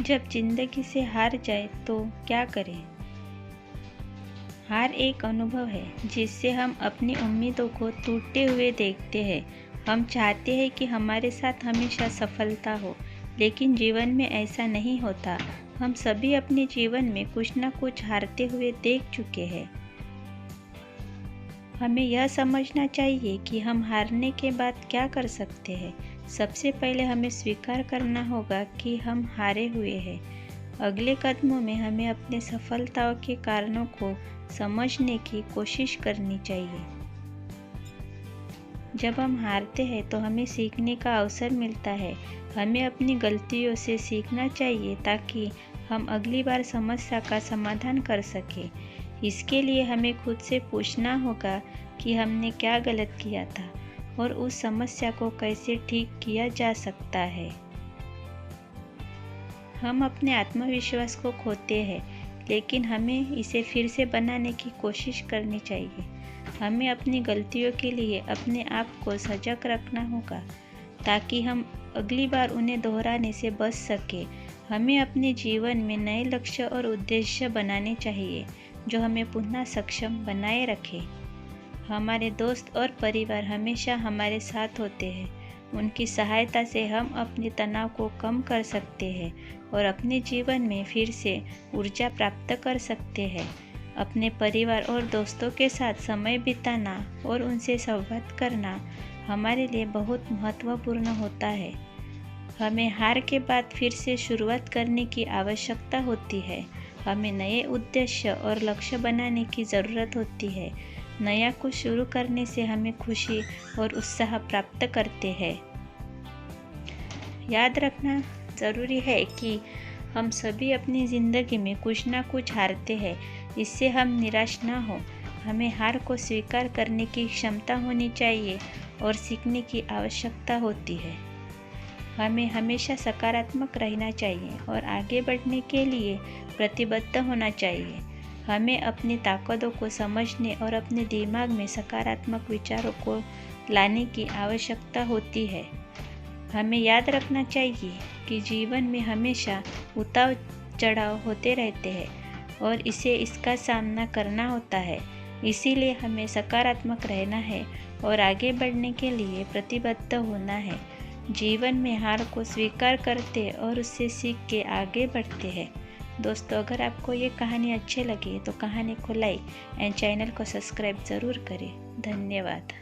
जब जिंदगी से हार जाए तो क्या करें? हार एक अनुभव है जिससे हम अपनी उम्मीदों को टूटते हुए देखते हैं। हम चाहते हैं कि हमारे साथ हमेशा सफलता हो, लेकिन जीवन में ऐसा नहीं होता। हम सभी अपने जीवन में कुछ न कुछ हारते हुए देख चुके हैं। हमें यह समझना चाहिए कि हम हारने के बाद क्या कर सकते हैं। सबसे पहले हमें स्वीकार करना होगा कि हम हारे हुए हैं। अगले कदमों में हमें अपने सफलताओं के कारणों को समझने की कोशिश करनी चाहिए। जब हम हारते हैं तो हमें सीखने का अवसर मिलता है। हमें अपनी गलतियों से सीखना चाहिए ताकि हम अगली बार समस्या का समाधान कर सकें। इसके लिए हमें खुद से पूछना होगा कि हमने क्या गलत किया था और उस समस्या को कैसे ठीक किया जा सकता है। हम अपने आत्मविश्वास को खोते हैं, लेकिन हमें इसे फिर से बनाने की कोशिश करनी चाहिए। हमें अपनी गलतियों के लिए अपने आप को सजग रखना होगा ताकि हम अगली बार उन्हें दोहराने से बच सके। हमें अपने जीवन में नए लक्ष्य और उद्देश्य बनाने चाहिए जो हमें पुनः सक्षम बनाए रखे। हमारे दोस्त और परिवार हमेशा हमारे साथ होते हैं। उनकी सहायता से हम अपने तनाव को कम कर सकते हैं और अपने जीवन में फिर से ऊर्जा प्राप्त कर सकते हैं। अपने परिवार और दोस्तों के साथ समय बिताना और उनसे संवाद करना हमारे लिए बहुत महत्वपूर्ण होता है। हमें हार के बाद फिर से शुरुआत करने की आवश्यकता होती है। हमें नए उद्देश्य और लक्ष्य बनाने की ज़रूरत होती है। नया कुछ शुरू करने से हमें खुशी और उत्साह प्राप्त करते हैं। याद रखना ज़रूरी है कि हम सभी अपनी ज़िंदगी में कुछ ना कुछ हारते हैं। इससे हम निराश ना हो। हमें हार को स्वीकार करने की क्षमता होनी चाहिए और सीखने की आवश्यकता होती है। हमें हमेशा सकारात्मक रहना चाहिए और आगे बढ़ने के लिए प्रतिबद्ध होना चाहिए। हमें अपनी ताकतों को समझने और अपने दिमाग में सकारात्मक विचारों को लाने की आवश्यकता होती है। हमें याद रखना चाहिए कि जीवन में हमेशा उतार चढ़ाव होते रहते हैं और इसका सामना करना होता है। इसीलिए हमें सकारात्मक रहना है और आगे बढ़ने के लिए प्रतिबद्ध होना है। जीवन में हार को स्वीकार करते और उससे सीख के आगे बढ़ते हैं। दोस्तों, अगर आपको ये कहानी अच्छी लगे तो कहानी को लाइक एंड चैनल को सब्सक्राइब ज़रूर करें। धन्यवाद।